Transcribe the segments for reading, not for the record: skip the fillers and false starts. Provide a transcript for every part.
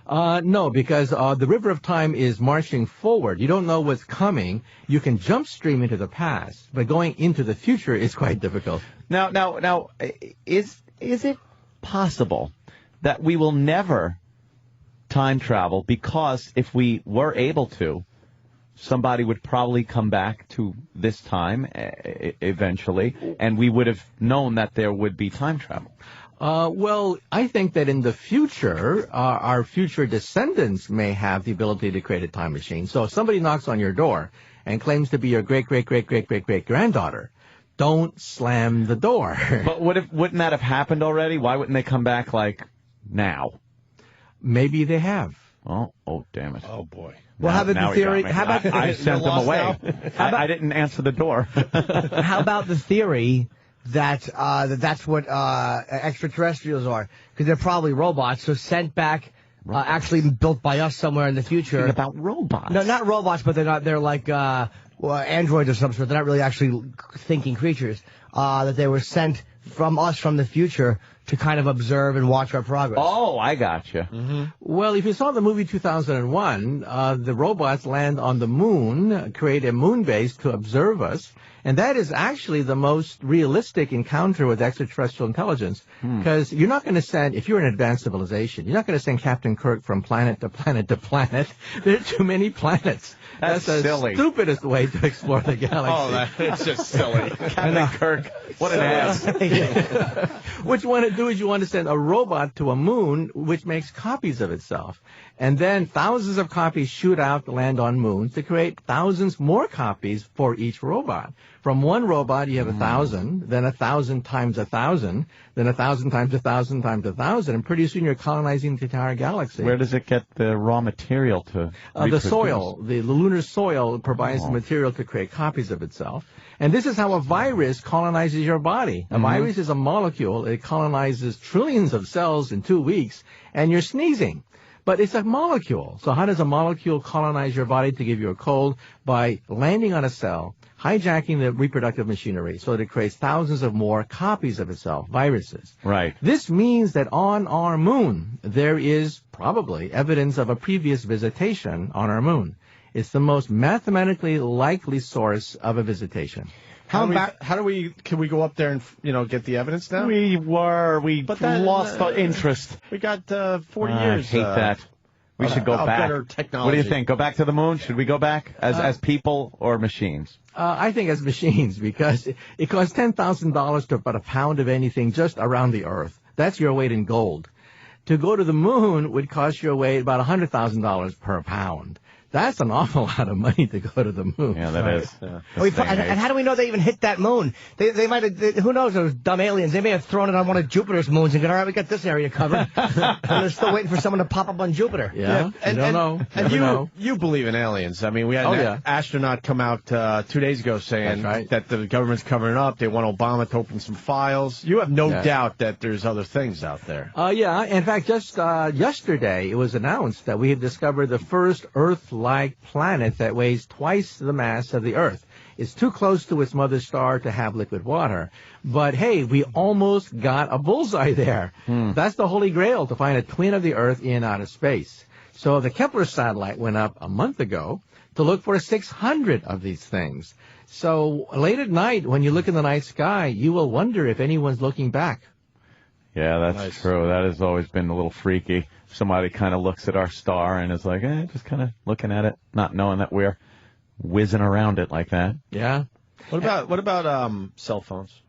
No, because the river of time is marching forward. You don't know what's coming. You can jump stream into the past, but going into the future is quite difficult. Now, is it possible that we will never time travel, because if we were able to, somebody would probably come back to this time eventually, and we would have known that there would be time travel? Well, I think that in the future, our future descendants may have the ability to create a time machine. So if somebody knocks on your door and claims to be your great-great-great-great-great-great-granddaughter, don't slam the door. But wouldn't that have happened already? Why wouldn't they come back, like, now? Maybe they have. Oh, damn it. Oh, boy. Well, how about the theory? How about I sent them away. I didn't answer the door. How about the theory that that's what extraterrestrials are? Because they're probably robots, so sent back, actually built by us somewhere in the future. Speaking about robots. No, not robots, but they're not. They're like androids or some sort. They're not really actually thinking creatures. That they were sent from us from the future to kind of observe and watch our progress. Oh, I gotcha. Mm-hmm. Well, if you saw the movie 2001, the robots land on the moon, create a moon base to observe us, and that is actually the most realistic encounter with extraterrestrial intelligence, because you're not going to send, if you're an advanced civilization, you're not going to send Captain Kirk from planet to planet to planet. There are too many planets. That's the silly. stupidest way to explore the galaxy. That's just silly. Captain Kirk, what an ass. What you want to do is you want to send a robot to a moon which makes copies of itself. And then thousands of copies shoot out to land on moons to create thousands more copies for each robot. From one robot, you have 1,000, then 1,000 times 1,000, then 1,000 times 1,000 times 1,000, and pretty soon you're colonizing the entire galaxy. Where does it get the raw material to the soil. The lunar soil provides the material to create copies of itself. And this is how a virus colonizes your body. A virus is a molecule. It colonizes trillions of cells in 2 weeks, and you're sneezing. But it's a molecule. So how does a molecule colonize your body to give you a cold? By landing on a cell, hijacking the reproductive machinery so that it creates thousands of more copies of itself, viruses. Right. This means that on our moon, there is probably evidence of a previous visitation on our moon. It's the most mathematically likely source of a visitation. Can we go up there and get the evidence now? We lost the interest. We got 40 years. I hate that. We should go back. Better technology. What do you think? Go back to the moon? Should we go back as people or machines? I think as machines, because it costs $10,000 to about a pound of anything just around the Earth. That's your weight in gold. To go to the moon would cost your weight about $100,000 per pound. That's an awful lot of money to go to the moon. Yeah, that is. And how do we know they even hit that moon? They might have, who knows, those dumb aliens. They may have thrown it on one of Jupiter's moons and gone, all right, we got this area covered. And they're still waiting for someone to pop up on Jupiter. Yeah, you don't know. And you believe in aliens. I mean, we had an astronaut come out 2 days ago saying that the government's covering up. They want Obama to open some files. You have no doubt that there's other things out there. Yeah. In fact, just yesterday, it was announced that we have discovered the first Earth-like planet that weighs twice the mass of the Earth. It's too close to its mother star to have liquid water. But, hey, we almost got a bullseye there. That's the holy grail, to find a twin of the Earth in outer space. So the Kepler satellite went up a month ago to look for 600 of these things. So late at night, when you look in the night sky, you will wonder if anyone's looking back. Yeah, that's true. That has always been a little freaky. Somebody kind of looks at our star and is like, just kind of looking at it, not knowing that we're whizzing around it like that. Yeah. What about cell phones?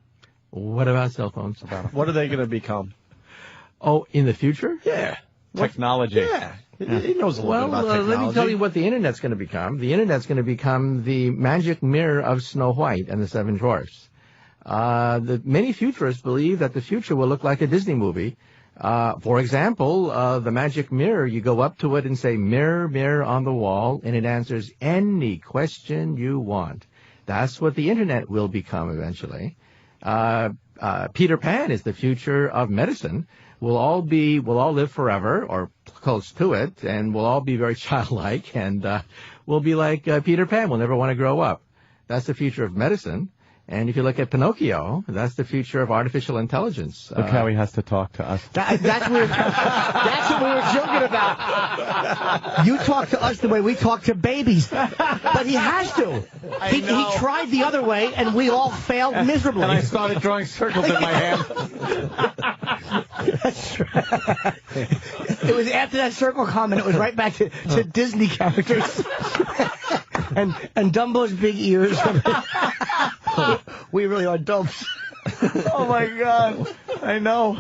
What about cell phones? What are they going to become? Oh, in the future? Yeah. Technology. Yeah. He knows a little bit about technology. Let me tell you what the Internet's going to become. The Internet's going to become the magic mirror of Snow White and the Seven Dwarfs. Many futurists believe that the future will look like a Disney movie. For example, the magic mirror, you go up to it and say, mirror, mirror on the wall, and it answers any question you want. That's what the Internet will become eventually. Peter Pan is the future of medicine. We'll all live forever, or close to it, and we'll all be very childlike, and we'll be like Peter Pan. We'll never want to grow up. That's the future of medicine. And if you look at Pinocchio, that's the future of artificial intelligence. Look how he has to talk to us. That's what we were joking about. You talk to us the way we talk to babies. But he has to. He tried the other way, and we all failed miserably. And I started drawing circles in my hand. That's right. It was after that circle comment, it was right back to Disney characters. and Dumbo's big ears. We really are dopes. Oh, my God. I know.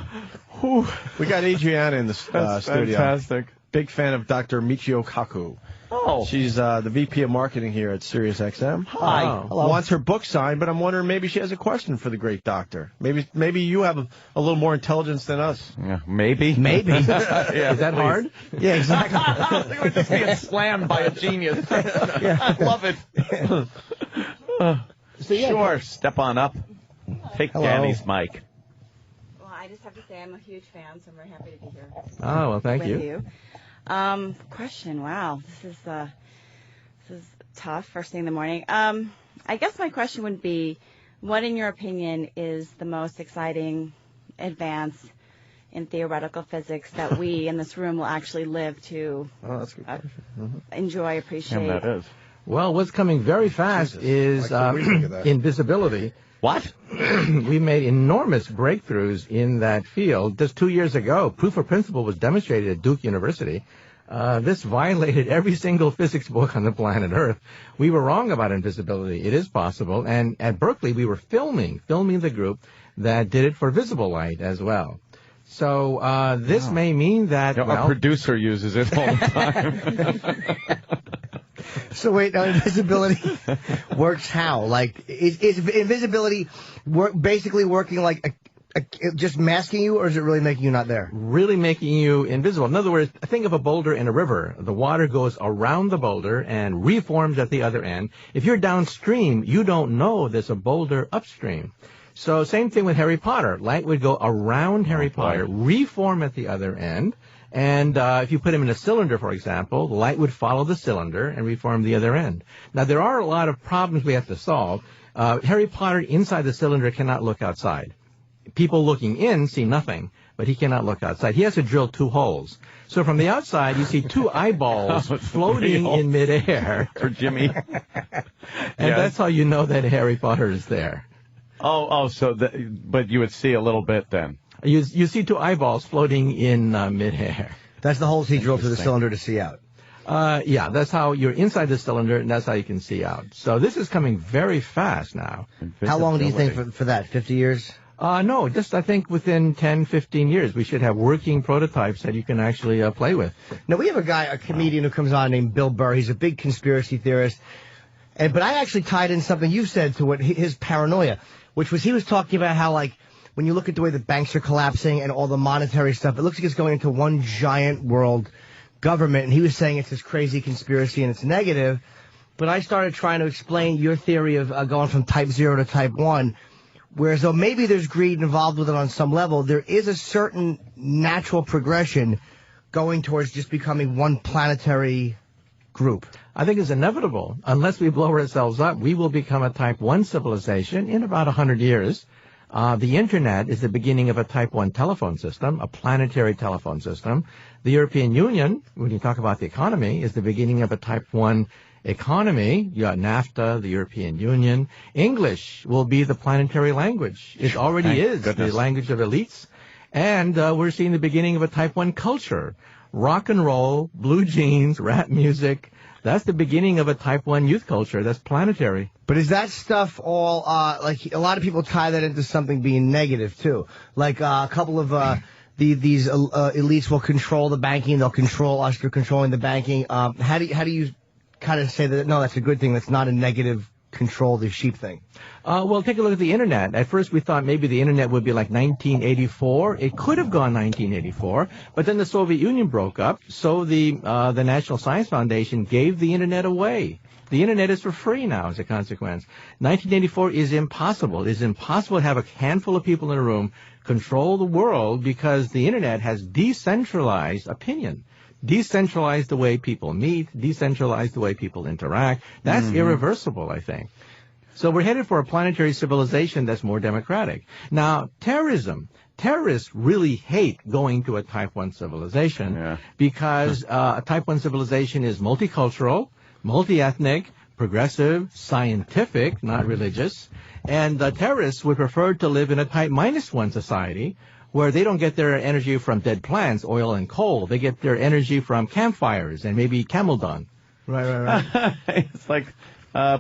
Whew. We got Adriana in the studio. Fantastic. Big fan of Dr. Michio Kaku. Oh. She's the VP of Marketing here at SiriusXM. Hi. Hello. Wants her book signed, but I'm wondering maybe she has a question for the great doctor. Maybe you have a little more intelligence than us. Yeah, maybe. Yeah, Is that hard? Yeah, exactly. We're just being slammed by a genius. I love it. Sure, step on up. Take Danny's mic. Well, I just have to say I'm a huge fan, so I'm very happy to be here. Oh, well, thank with you. Question. Wow, this is tough. First thing in the morning. I guess my question would be, what, in your opinion, is the most exciting advance in theoretical physics that we in this room will actually live to That's a good question. enjoy, appreciate? And that is. Well, what's coming very fast is invisibility. What? We made enormous breakthroughs in that field. Just 2 years ago, proof of principle was demonstrated at Duke University. This violated every single physics book on the planet Earth. We were wrong about invisibility. It is possible. And at Berkeley, we were filming the group that did it for visible light as well. So this may mean that Our producer uses it all the time. So wait, now invisibility works how? Like, is invisibility basically working like just masking you, or is it really making you not there? Really making you invisible. In other words, think of a boulder in a river. The water goes around the boulder and reforms at the other end. If you're downstream, you don't know there's a boulder upstream. So same thing with Harry Potter. Light would go around Harry Potter, reform at the other end. And if you put him in a cylinder, for example, the light would follow the cylinder and reform the other end. Now, there are a lot of problems we have to solve. Harry Potter inside the cylinder cannot look outside. People looking in see nothing, but he cannot look outside. He has to drill 2 holes. So from the outside, you see 2 eyeballs floating in midair. For Jimmy. And that's how you know that Harry Potter is there. But you would see a little bit then. You see 2 eyeballs floating in midair. That's the holes he drilled through the cylinder to see out. Yeah, that's how you're inside the cylinder, and that's how you can see out. So this is coming very fast now. How long do you think for that? 50 years? No, just I think within 10, 15 years, we should have working prototypes that you can actually play with. Now, we have a comedian who comes on named Bill Burr. He's a big conspiracy theorist. But I actually tied in something you said to what his paranoia, which was he was talking about how, like, when you look at the way the banks are collapsing and all the monetary stuff, it looks like it's going into one giant world government. And he was saying it's this crazy conspiracy and it's negative. But I started trying to explain your theory of going from type 0 to type 1. Whereas though maybe there's greed involved with it on some level, there is a certain natural progression going towards just becoming one planetary group. I think it's inevitable. Unless we blow ourselves up, we will become a type 1 civilization in about 100 years. The Internet is the beginning of a type 1 telephone system, a planetary telephone system. The European Union, when you talk about the economy, is the beginning of a type 1 economy. You got NAFTA, the European Union. English will be the planetary language. It already is the language of elites. And we're seeing the beginning of a type 1 culture. Rock and roll, blue jeans, rap music. That's the beginning of a type 1 youth culture. That's planetary. But is that stuff all, like, a lot of people tie that into something being negative, too. Like, a couple of, these elites will control the banking. They'll control us through controlling the banking. How do you kind of say that, no, that's a good thing. That's not a negative control the sheep thing? Well, take a look at the Internet. At first, we thought maybe the Internet would be like 1984. It could have gone 1984, but then the Soviet Union broke up, so the National Science Foundation gave the Internet away. The Internet is for free now as a consequence. 1984 is impossible. It is impossible to have a handful of people in a room control the world because the Internet has decentralized opinion. Decentralize the way people meet, decentralize the way people interact. That's irreversible, I think. So we're headed for a planetary civilization that's more democratic. Now, terrorism. Terrorists really hate going to a Type 1 civilization because a Type 1 civilization is multicultural, multi-ethnic, progressive, scientific, not religious. And the terrorists would prefer to live in a Type -1 society where they don't get their energy from dead plants, oil and coal. They get their energy from campfires and maybe camel dung. Right. It's like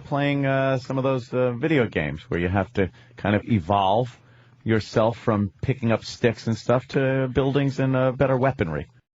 playing some of those video games where you have to kind of evolve yourself from picking up sticks and stuff to buildings and better weaponry.